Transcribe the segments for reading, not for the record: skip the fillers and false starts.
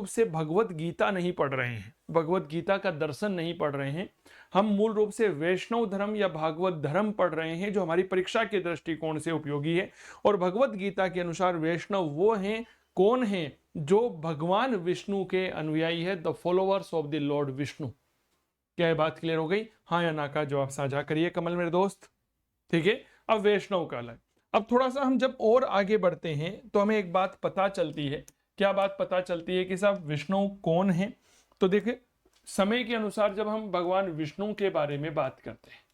से भगवत गीता नहीं पढ़ रहे हैं, भगवत गीता का दर्शन नहीं पढ़ रहे हैं, हम मूल रूप से वैष्णव धर्म या भागवत धर्म पढ़ रहे हैं जो हमारी परीक्षा के दृष्टिकोण से उपयोगी है। और भगवत गीता के अनुसार वैष्णव वो हैं, कौन है, जो भगवान विष्णु के अनुयायी है, the followers of the Lord Vishnu. क्या ये बात क्लियर हो गई? हाँ या ना का जवाब साझा करिए कमल मेरे दोस्त। ठीक है, अब वैष्णव का अलग। अब थोड़ा सा हम जब और आगे बढ़ते हैं तो हमें एक बात पता चलती है। क्या बात पता चलती है कि साहब विष्णु कौन है? तो देखिए, समय के अनुसार जब हम भगवान विष्णु के बारे में बात करते हैं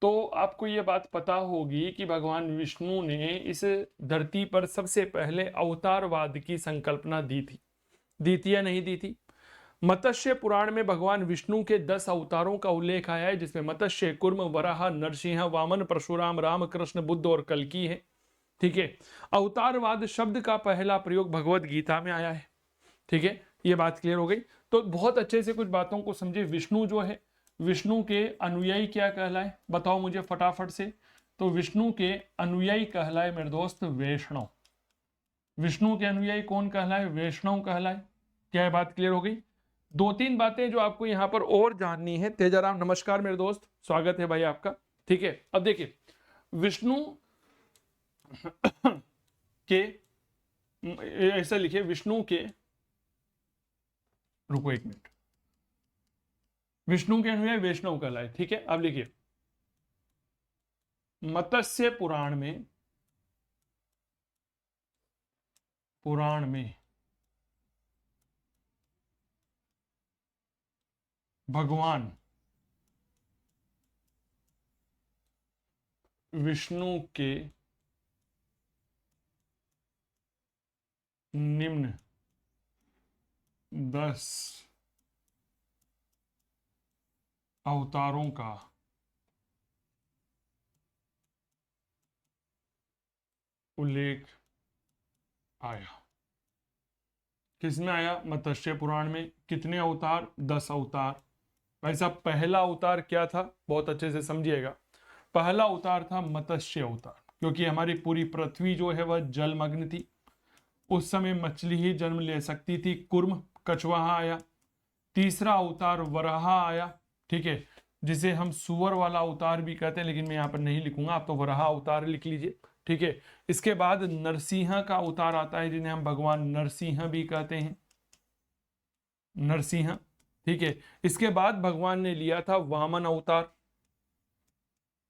तो आपको यह बात पता होगी कि भगवान विष्णु ने इस धरती पर सबसे पहले अवतारवाद की संकल्पना दी थी या नहीं दी थी? मत्स्य पुराण में भगवान विष्णु के 10 अवतारों का उल्लेख आया है, जिसमें मत्स्य, कुर्म, वराह, नरसिंह, वामन, परशुराम, राम, कृष्ण, बुद्ध और कल्कि है। ठीक है, अवतारवाद शब्द का पहला प्रयोग भगवत गीता में आया है। ठीक है, ये बात क्लियर हो गई। तो बहुत अच्छे से कुछ बातों को समझे। विष्णु जो है, विष्णु के अनुयायी क्या कहलाए, बताओ मुझे फटाफट से। तो विष्णु के अनुयायी कहलाए मेरे दोस्त वैष्णव। विष्णु के अनुयायी कौन कहलाए? वैष्णव कहलाए। क्या ये बात क्लियर हो गई? दो तीन बातें जो आपको यहां पर और जाननी है। तेजाराम नमस्कार मेरे दोस्त, स्वागत है भाई आपका। ठीक है, अब देखिए विष्णु के, ऐसा लिखिए विष्णु के, रुको एक मिनट, विष्णु के अनुयायी वैष्णव कहलाए। ठीक है, अब लिखिए मत्स्य पुराण में भगवान विष्णु के निम्न 10 अवतारों का उल्लेख आया। किसमें आया? मत्स्य पुराण में। कितने अवतार? 10 अवतार। भाई साहब पहला अवतार क्या था? बहुत अच्छे से समझिएगा। पहला अवतार था मत्स्य अवतार, क्योंकि हमारी पूरी पृथ्वी जो है वह जलमग्न थी। उस समय मछली ही जन्म ले सकती थी। कुर्म, कछुआ आया। तीसरा अवतार वराहा आया। ठीक है, जिसे हम सुअर वाला अवतार भी कहते हैं, लेकिन मैं यहाँ पर नहीं लिखूंगा, आप तो वराहा अवतार लिख लीजिए। ठीक है, इसके बाद नरसिंह का अवतार आता है, जिन्हें हम भगवान नरसिंह भी कहते हैं, नरसिंह। ठीक है, इसके बाद भगवान ने लिया था वामन अवतार।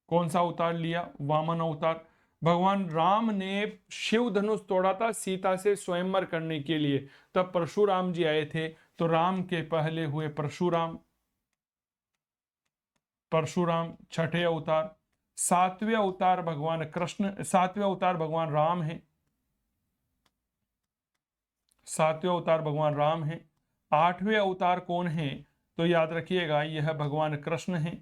कौन सा अवतार लिया? वामन अवतार। भगवान राम ने शिव धनुष तोड़ा था सीता से स्वयंवर करने के लिए, तब परशुराम जी आए थे, तो राम के पहले हुए परशुराम। परशुराम छठे अवतार। सातवें अवतार भगवान कृष्ण, सातवें अवतार भगवान राम है। सातवें अवतार भगवान राम है। आठवें अवतार कौन है? तो याद रखिएगा यह भगवान कृष्ण है।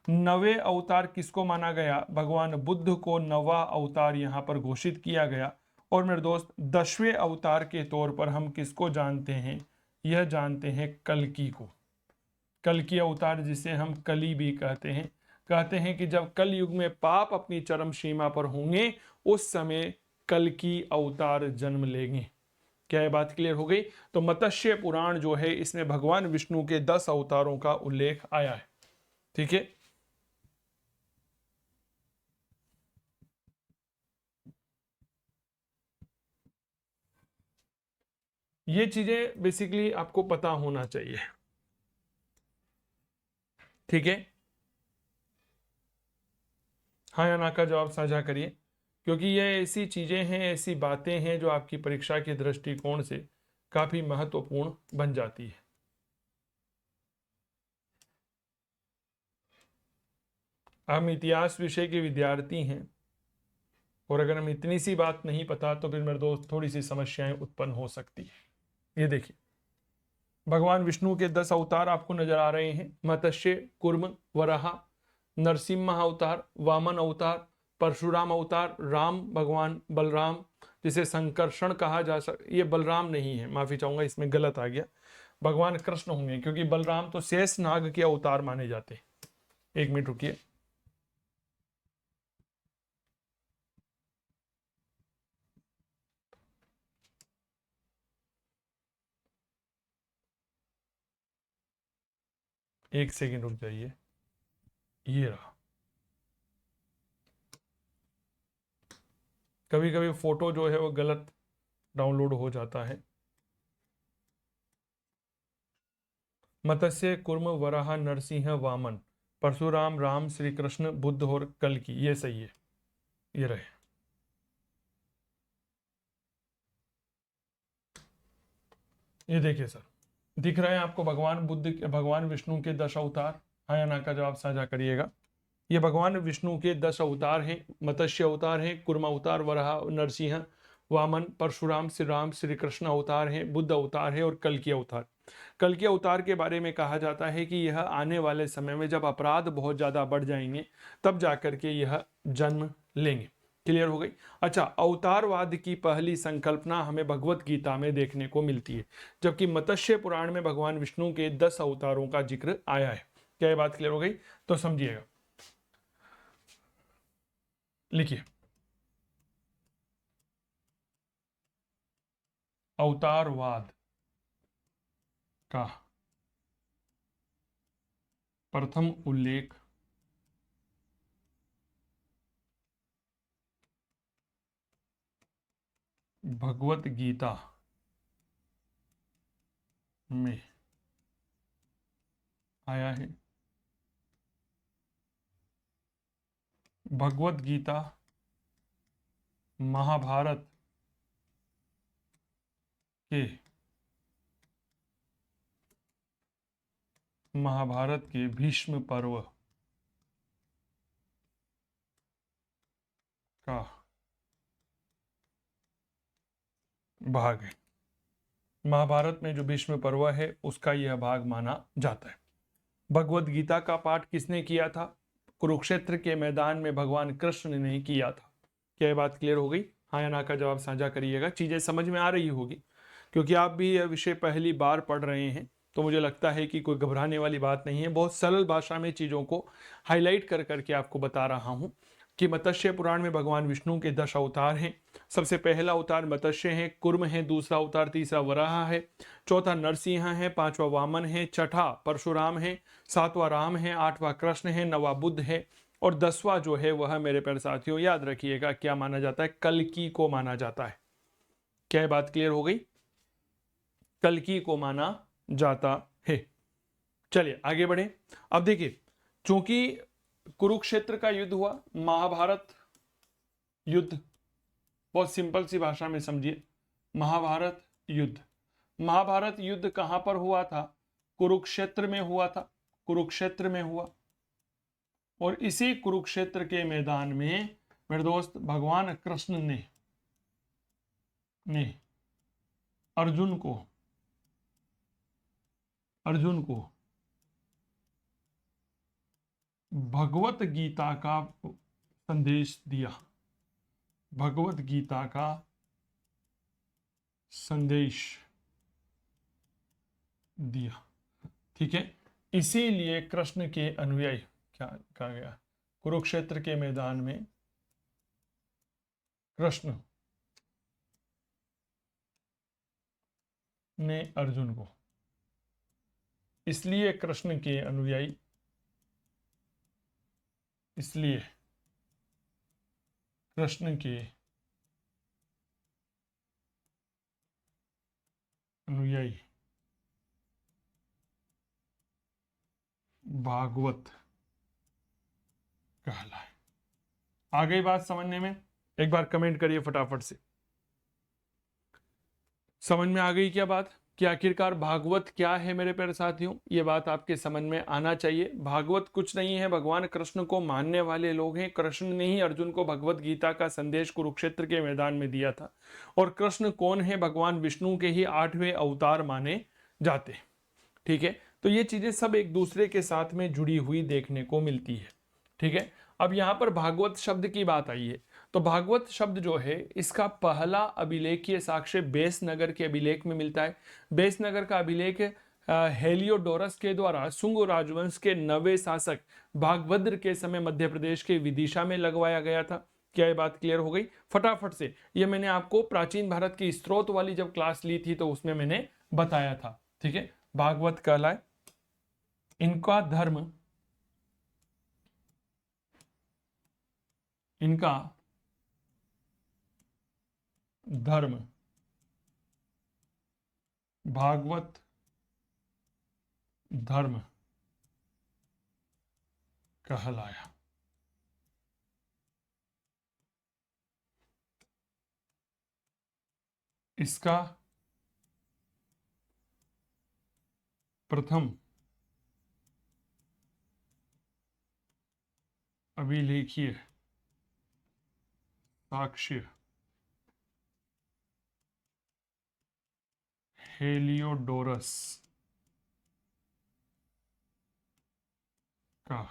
नवे अवतार किसको माना गया? भगवान बुद्ध को नवा अवतार यहां पर घोषित किया गया। और मेरे दोस्त 10वें अवतार के तौर पर हम किसको जानते हैं? यह जानते हैं कल्कि को। कल्कि अवतार, जिसे हम कली भी कहते हैं कि जब कल युग में पाप अपनी चरम सीमा पर होंगे, उस समय कल्कि अवतार जन्म लेंगे। क्या ये बात क्लियर हो गई? तो मत्स्य पुराण जो है, इसमें भगवान विष्णु के 10 अवतारों का उल्लेख आया है। ठीक है, ये चीजें बेसिकली आपको पता होना चाहिए। ठीक है, हाँ या ना का जवाब साझा करिए, क्योंकि ये ऐसी चीजें हैं, ऐसी बातें हैं जो आपकी परीक्षा के दृष्टिकोण से काफी महत्वपूर्ण बन जाती है। हम इतिहास विषय के विद्यार्थी हैं, और अगर हम इतनी सी बात नहीं पता तो फिर मेरे दोस्त थोड़ी सी समस्याएं उत्पन्न हो सकती है। ये देखिए, भगवान विष्णु के 10 अवतार आपको नजर आ रहे हैं। मत्स्य, कुर्म, वराह, नरसिम्हा अवतार, वामन अवतार, परशुराम अवतार, राम भगवान बलराम, जिसे संकर्षण कहा जा सकता, ये बलराम नहीं है, माफी चाहूंगा, इसमें गलत आ गया, भगवान कृष्ण होंगे, क्योंकि बलराम तो शेष नाग के अवतार माने जाते हैं। एक मिनट रुकिए, एक सेकंड रुक जाइए, ये रहा। कभी कभी फोटो जो है वो गलत डाउनलोड हो जाता है। मत्स्य, कुर्म, वराह, नरसिंह, वामन, परशुराम, राम, श्री कृष्ण, बुद्ध और कल्कि, ये सही है, ये रहे। ये देखिए सर, दिख रहे हैं आपको भगवान बुद्ध, भगवान विष्णु के 10 अवतार? हाँ या ना का जवाब साझा करिएगा। ये भगवान विष्णु के 10 अवतार हैं। मत्स्य अवतार हैं, कुर्म अवतार, वराह, नरसिंह, वामन, परशुराम, श्री राम, श्री कृष्ण अवतार हैं, बुद्ध अवतार है और कल्कि अवतार। कल्कि अवतार के बारे में कहा जाता है कि यह आने वाले समय में जब अपराध बहुत ज्यादा बढ़ जाएंगे तब जाकर के यह जन्म लेंगे। क्लियर हो गई? अच्छा, अवतारवाद की पहली संकल्पना हमें भगवत गीता में देखने को मिलती है, जबकि मत्स्य पुराण में भगवान विष्णु के 10 अवतारों का जिक्र आया है। क्या ये बात क्लियर हो गई? तो समझिएगा, लिखिए, अवतारवाद का प्रथम उल्लेख भगवत गीता में आया है। भगवत गीता महाभारत के भीष्म पर्व का भाग है। महाभारत में जो भीष्म पर्व है उसका यह भाग माना जाता है। भगवत गीता का पाठ किसने किया था? कुरुक्षेत्र के मैदान में भगवान कृष्ण ने किया था। क्या ये बात क्लियर हो गई? हाँ या ना का जवाब साझा करिएगा। चीजें समझ में आ रही होगी, क्योंकि आप भी यह विषय पहली बार पढ़ रहे हैं, तो मुझे लगता है कि कोई घबराने वाली बात नहीं है। बहुत सरल भाषा में चीजों को हाईलाइट कर करके आपको बता रहा हूं कि मत्स्य पुराण में भगवान विष्णु के 10 अवतार हैं। सबसे पहला अवतार मत्स्य है, कुर्म है, दूसरा अवतार तीसरा वराह है, चौथा नरसिंह है, पांचवा वामन है, छठा परशुराम है, सातवां राम है, आठवां कृष्ण है, नवा बुद्ध है और 10वां जो है वह मेरे प्यारे साथियों याद रखिएगा क्या माना जाता है? कल्कि को माना जाता है। क्या ये बात क्लियर हो गई? कल्कि को माना जाता है। चलिए आगे बढ़े। अब देखिए, चूंकि कुरुक्षेत्र का युद्ध हुआ, महाभारत युद्ध, बहुत सिंपल सी भाषा में समझिए, महाभारत युद्ध, महाभारत युद्ध कहां पर हुआ था? कुरुक्षेत्र में हुआ था, कुरुक्षेत्र में हुआ। और इसी कुरुक्षेत्र के मैदान में मेरे दोस्त भगवान कृष्ण ने अर्जुन को भगवत गीता का संदेश दिया, भगवत गीता का संदेश दिया। ठीक है, इसीलिए कृष्ण के अनुयायी, क्या कहा गया, कुरुक्षेत्र के मैदान में कृष्ण ने अर्जुन को, इसलिए कृष्ण के अनुयायी, इसलिए कृष्ण के अनुयायी भागवत कहलाए। आ गई बात समझने में? एक बार कमेंट करिए फटाफट से, समझ में आ गई क्या बात कि आखिरकार भागवत क्या है? मेरे प्यारे साथियों, ये बात आपके समझ में आना चाहिए। भागवत कुछ नहीं है, भगवान कृष्ण को मानने वाले लोग हैं। कृष्ण ने ही अर्जुन को भगवत गीता का संदेश कुरुक्षेत्र के मैदान में दिया था। और कृष्ण कौन है? भगवान विष्णु के ही 8वें अवतार माने जाते हैं। ठीक है, तो ये चीजें सब एक दूसरे के साथ में जुड़ी हुई देखने को मिलती है। ठीक है, अब यहाँ पर भागवत शब्द की बात आई है, तो भागवत शब्द जो है इसका पहला अभिलेखीय साक्ष्य बेसनगर के अभिलेख में मिलता है। बेसनगर का अभिलेख हेलियोडोरस के द्वारा शुंग राजवंश के 9वें शासक भागभद्र के समय मध्य प्रदेश के विदिशा में लगवाया गया था। क्या ये बात क्लियर हो गई? फटाफट से, ये मैंने आपको प्राचीन भारत की स्त्रोत वाली जब क्लास ली थी तो उसमें मैंने बताया था। ठीक है, भागवत कहलाए इनका धर्म, इनका धर्म भागवत धर्म कहलाया। इसका प्रथम अभिलेखीय साक्ष्य हेलियोडोरस का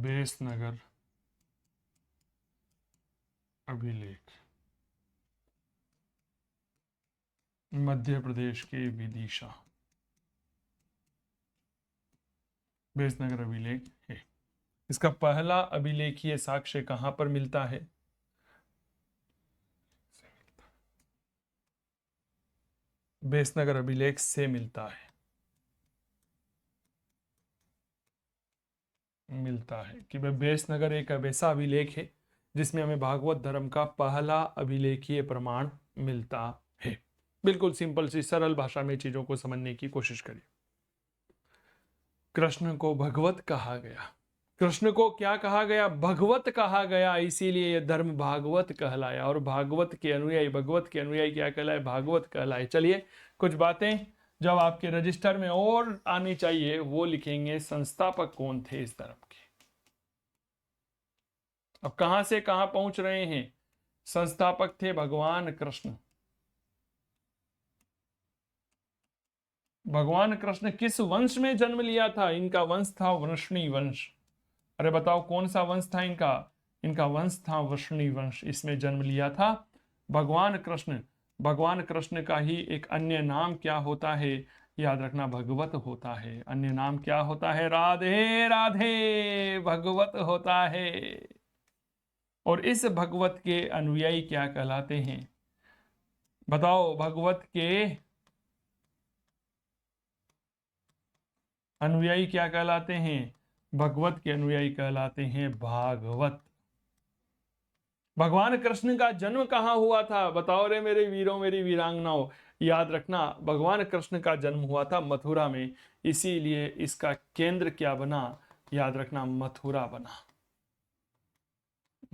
बेसनगर अभिलेख, मध्य प्रदेश के विदिशा, बेसनगर अभिलेख है। इसका पहला अभिलेखीय साक्ष्य कहां पर मिलता है? बेसनगर अभिलेख से मिलता है, कि भाई बेसनगर एक वैसा अभिलेख है जिसमें हमें भागवत धर्म का पहला अभिलेखीय प्रमाण मिलता है। बिल्कुल सिंपल सी सरल भाषा में चीजों को समझने की कोशिश करिए। कृष्ण को भगवत कहा गया। कृष्ण को क्या कहा गया? भगवत कहा गया, इसीलिए यह धर्म भागवत कहलाया। और भागवत के अनुयायी क्या कहलाए? भागवत कहलाए। चलिए कुछ बातें जब आपके रजिस्टर में और आनी चाहिए वो लिखेंगे। संस्थापक कौन थे इस धर्म के? अब कहां से कहां पहुंच रहे हैं? संस्थापक थे भगवान कृष्ण। भगवान कृष्ण किस वंश में जन्म लिया था? इनका वंश था वृष्णि वंश। अरे बताओ कौन सा वंश था इनका? इनका वंश था वृष्णि वंश। इसमें जन्म लिया था भगवान कृष्ण। भगवान कृष्ण का ही एक अन्य नाम क्या होता है? याद रखना, भगवत होता है। अन्य नाम क्या होता है? राधे राधे, भगवत होता है। और इस भगवत के अनुयायी क्या कहलाते हैं? बताओ, भगवत के अनुयायी क्या कहलाते हैं? भगवत के अनुयायी कहलाते हैं भागवत। भगवान कृष्ण का जन्म कहाँ हुआ था? बताओ रे मेरे वीरों, मेरी वीरांगनाओं। याद रखना, भगवान कृष्ण का जन्म हुआ था मथुरा में, इसीलिए इसका केंद्र क्या बना? याद रखना, मथुरा बना।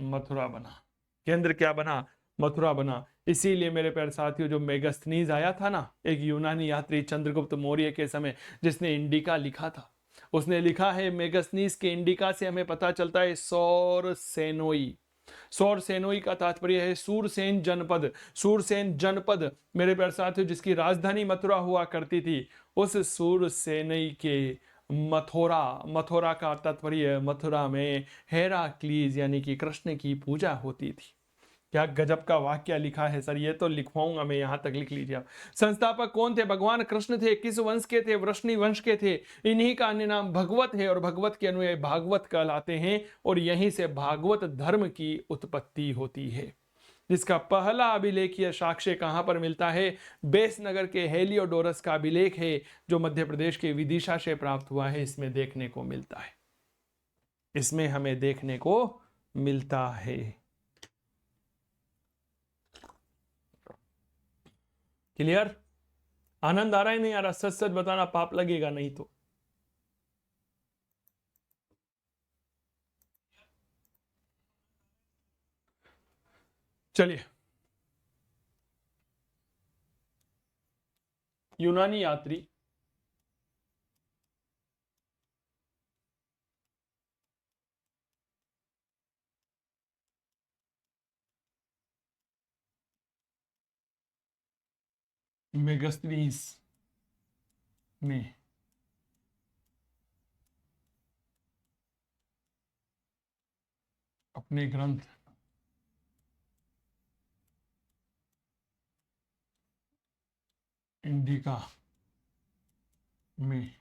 मथुरा बना, केंद्र क्या बना? मथुरा बना। इसीलिए मेरे प्यारे साथियों, जो मेगस्थनीज आया था ना, एक यूनानी यात्री चंद्रगुप्त मौर्य के समय, जिसने इंडिका लिखा था, उसने लिखा है मेगस्थनीज के इंडिका से हमें पता चलता है सौर सेनोई। सौर सेनोई का तात्पर्य है सूरसेन जनपद। सूरसेन जनपद मेरे प्यारे साथियों, जिसकी राजधानी मथुरा हुआ करती थी, उस सूरसेनई के मथुरा, मथुरा का तात्पर्य मथुरा में हेराक्लीज यानी कि कृष्ण की पूजा होती थी। क्या गजब का वाक्य लिखा है सर, ये तो लिखवाऊंगा मैं, यहां तक लिख लीजिए आप। संस्थापक कौन थे? भगवान कृष्ण थे। किस वंश के थे? वृष्णि वंश के थे। इन्हीं का अन्य नाम भगवत है और भगवत के अनुयायी भागवत कहलाते हैं। और यहीं से भागवत धर्म की उत्पत्ति होती है, जिसका पहला अभिलेखीय साक्ष्य कहां पर मिलता है? बेसनगर के हेलियोडोरस का अभिलेख है, जो मध्य प्रदेश के विदिशा से प्राप्त हुआ है। इसमें देखने को मिलता है, इसमें हमें देखने को मिलता है। क्लियर? आनंद आ रहा है नहीं आ रहा? सच सच बताना, पाप लगेगा नहीं तो। चलिए, यूनानी यात्री मेगस्थनीज ने अपने ग्रंथ इंडिका में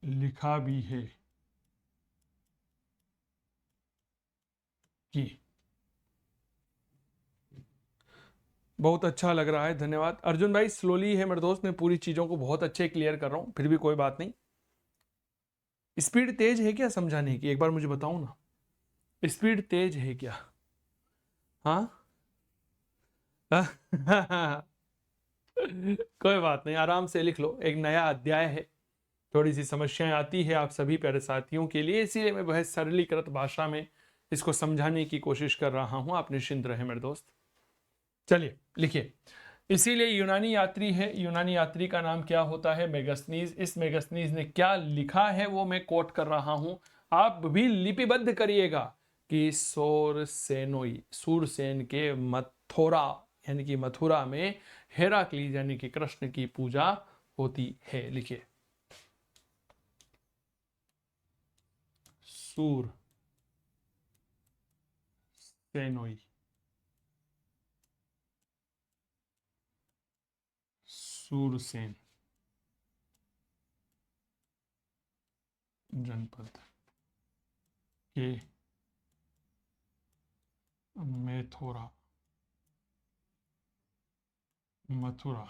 लिखा भी है कि बहुत अच्छा लग रहा है, धन्यवाद अर्जुन भाई। स्लोली है मेरे दोस्त, मैं पूरी चीजों को बहुत अच्छे क्लियर कर रहा हूं, फिर भी कोई बात नहीं। स्पीड तेज है क्या समझाने की, एक बार मुझे बताओ ना, स्पीड तेज है क्या? हाँ कोई बात नहीं, आराम से लिख लो, एक नया अध्याय है, थोड़ी सी समस्याएं आती है आप सभी प्यारे साथियों के लिए, इसीलिए मैं बहुत सरलीकृत भाषा में इसको समझाने की कोशिश कर रहा हूं, आप निश्चिंत रहे मेरे दोस्त। चलिए लिखिए, इसीलिए यूनानी यात्री है, यूनानी यात्री का नाम क्या होता है? मेगस्थनीज। इस मेगस्थनीज ने क्या लिखा है वो मैं कोट कर रहा हूं, आप भी लिपिबद्ध करिएगा कि सोरसेनोई, सूरसेन के मथुरा यानी कि मथुरा में हेराक्लीज यानी कि कृष्ण की पूजा होती है। लिखिए, सूरसेनोई, सूरसेन जनपद के मेथोरा, मथुरा,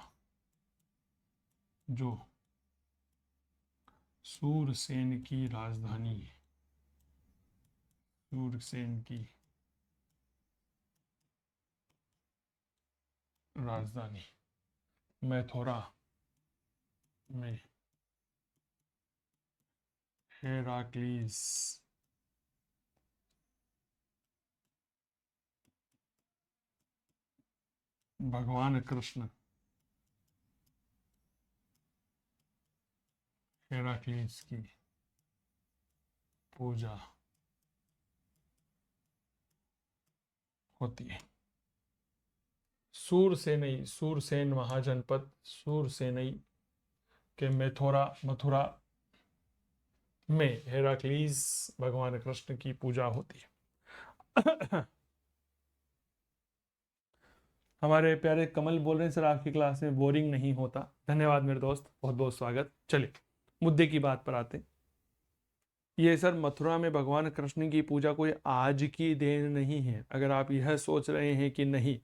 जो सूरसेन की राजधानी है, सूरसेन की राजधानी मेथोरा में हेराक्लीस भगवान कृष्ण हेराक्लीस की पूजा होती है। सूरसेनई, सूरसेन महाजनपद सूरसेनई के मेथोरा, मथुरा में हेराक्लीस भगवान कृष्ण की पूजा होती है। हमारे प्यारे कमल बोल रहे हैं सर आपकी क्लास में बोरिंग नहीं होता, धन्यवाद मेरे दोस्त, बहुत बहुत स्वागत। चलिए मुद्दे की बात पर आते हैं। ये सर मथुरा में भगवान कृष्ण की पूजा कोई आज की देन नहीं है, अगर आप यह सोच रहे हैं कि नहीं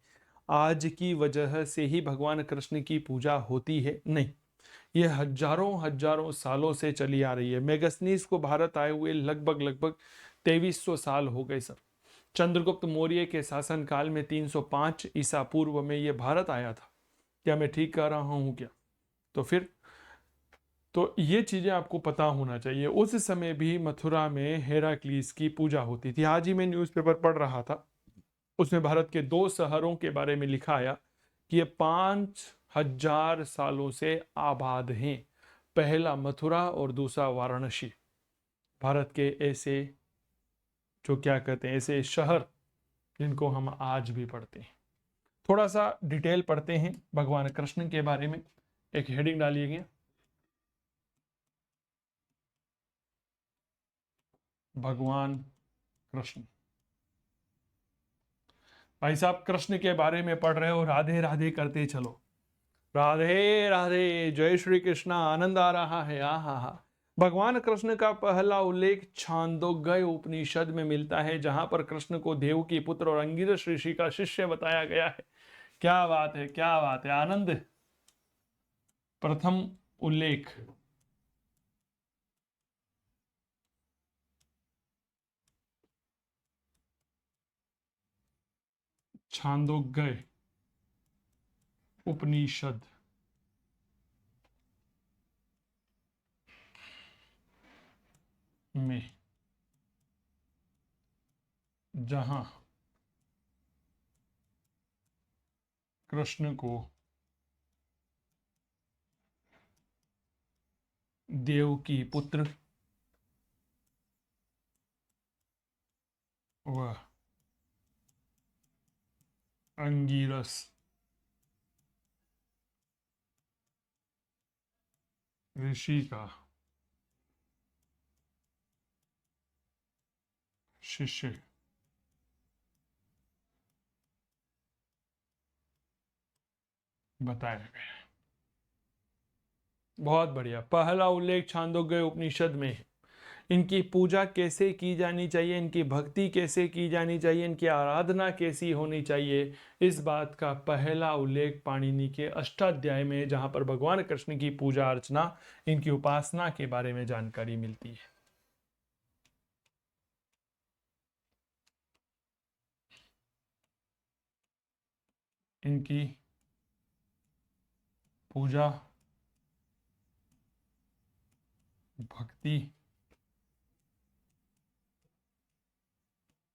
आज की वजह से ही भगवान कृष्ण की पूजा होती है, नहीं, ये हजारों हजारों सालों से चली आ रही है। मेगस्थनीज को भारत आए हुए लगभग लगभग 2300 साल हो गए सर। चंद्रगुप्त मौर्य के शासनकाल में 305 ईसा पूर्व में ये भारत आया था, क्या मैं ठीक कह रहा हूं क्या? तो फिर तो ये चीजें आपको पता होना चाहिए। उस समय भी मथुरा में हेराक्लीस की पूजा होती थी। आज ही मैं न्यूज़पेपर पढ़ रहा था, उसमें भारत के 2 शहरों के बारे में लिखा आया कि ये 5000 सालों से आबाद हैं। पहला मथुरा और दूसरा वाराणसी, भारत के ऐसे जो क्या कहते हैं ऐसे शहर जिनको हम आज भी पढ़ते हैं। थोड़ा सा डिटेल पढ़ते हैं भगवान कृष्ण के बारे में, एक हेडिंग डालिएगा, भगवान कृष्ण। भाई साहब कृष्ण के बारे में पढ़ रहे हो, राधे राधे करते चलो, राधे राधे, जय श्री कृष्णा, आनंद आ रहा है। आ हा हा। भगवान कृष्ण का पहला उल्लेख छांदोग्य उपनिषद में मिलता है, जहां पर कृष्ण को देव की पुत्र और अंगिरस ऋषि का शिष्य बताया गया है। क्या बात है, क्या बात है, आनंद। प्रथम उल्लेख छांदोग्य उपनिषद में, जहां कृष्ण को देव की पुत्र व अंगिरस ऋषि का शिष्य बताया गया। बहुत बढ़िया, पहला उल्लेख छांदोग्य उपनिषद में है। इनकी पूजा कैसे की जानी चाहिए, इनकी भक्ति कैसे की जानी चाहिए, इनकी आराधना कैसी होनी चाहिए, इस बात का पहला उल्लेख पाणिनि के अष्टाध्याय में है, जहां पर भगवान कृष्ण की पूजा अर्चना, इनकी उपासना के बारे में जानकारी मिलती है। इनकी पूजा, भक्ति,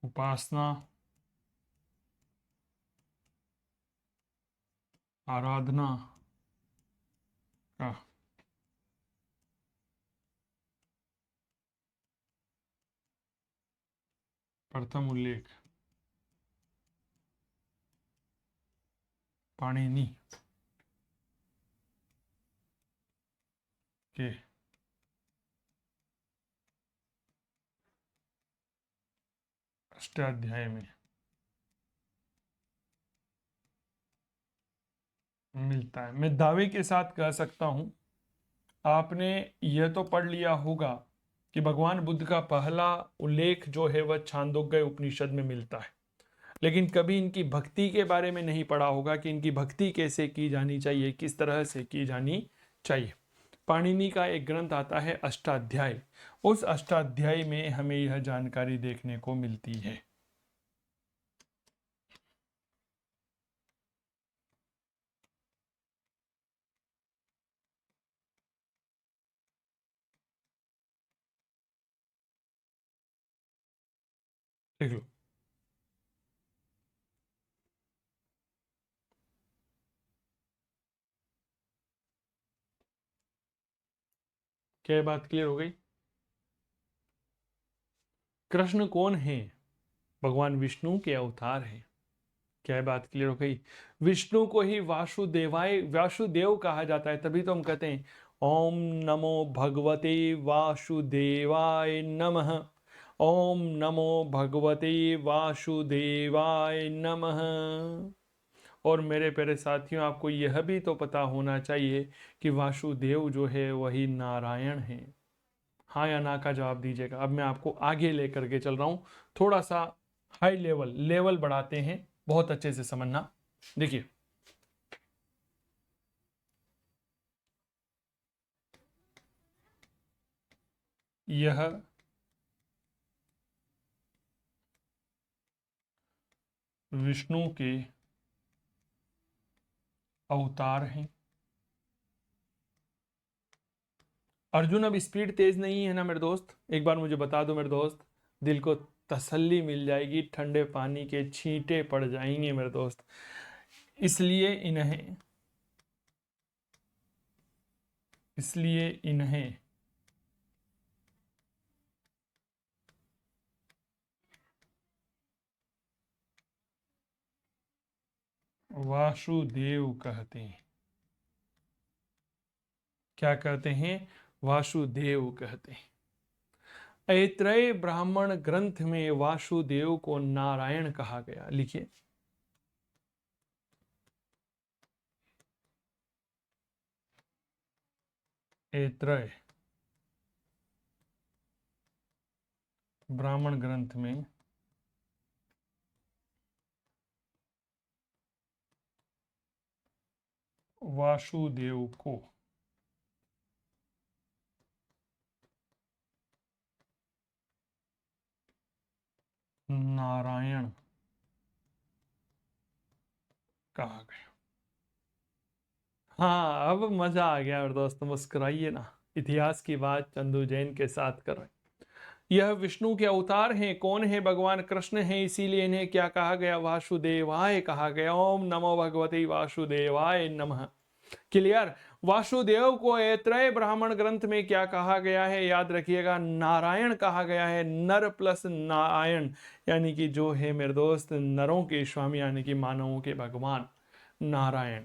उपासना, आराधना का प्रथम उल्लेख पाणिनि के अष्टाध्याय में मिलता है। मैं दावे के साथ कह सकता हूं, आपने यह तो पढ़ लिया होगा कि भगवान बुद्ध का पहला उल्लेख जो है वह छांदोग्य उपनिषद में मिलता है, लेकिन कभी इनकी भक्ति के बारे में नहीं पढ़ा होगा कि इनकी भक्ति कैसे की जानी चाहिए, किस तरह से की जानी चाहिए। पाणिनि का एक ग्रंथ आता है अष्टाध्याय, उस अष्टाध्याय में हमें यह जानकारी देखने को मिलती है। देख लो, क्या ये बात क्लियर हो गई? कृष्ण कौन है? भगवान विष्णु के अवतार हैं। क्या ये बात क्लियर हो गई? विष्णु को ही वासुदेव कहा जाता है, तभी तो हम कहते हैं ओम नमो भगवते वासुदेवाय नमः, ओम नमो भगवते वासुदेवाय नमः। और मेरे प्यारे साथियों, आपको यह भी तो पता होना चाहिए कि वासुदेव जो है वही नारायण है। हाँ या ना का जवाब दीजिएगा। अब मैं आपको आगे लेकर के चल रहा हूं, थोड़ा सा हाई लेवल बढ़ाते हैं, बहुत अच्छे से समझना। देखिए, यह विष्णु के अवतार हैं। अर्जुन, अब स्पीड तेज नहीं है ना मेरे दोस्त? एक बार मुझे बता दो मेरे दोस्त, दिल को तसल्ली मिल जाएगी, ठंडे पानी के छींटे पड़ जाएंगे मेरे दोस्त। इसलिए इन्हें वासुदेव कहते हैं। क्या कहते हैं? वासुदेव कहते हैं। ऐत्रेय ब्राह्मण ग्रंथ में वासुदेव को नारायण कहा गया। लिखिए, ऐत्रेय ब्राह्मण ग्रंथ में वासुदेव को नारायण कहा गया। हाँ, अब मजा आ गया और दोस्तों, मुस्कुराइए ना। इतिहास की बात चंदू जैन के साथ कर रहे हैं। यह विष्णु के अवतार हैं। कौन है? भगवान कृष्ण हैं। इसीलिए इन्हें क्या कहा गया? वासुदेवाय कहा गया। ओम नमो भगवते वासुदेवाय नमः। क्लियर? वासुदेव को ऐत्रेय ब्राह्मण ग्रंथ में क्या कहा गया है? याद रखिएगा, नारायण कहा गया है। नर प्लस नारायण, यानी कि जो है मेरे दोस्त नरों के स्वामी, यानी कि मानवों के भगवान नारायण।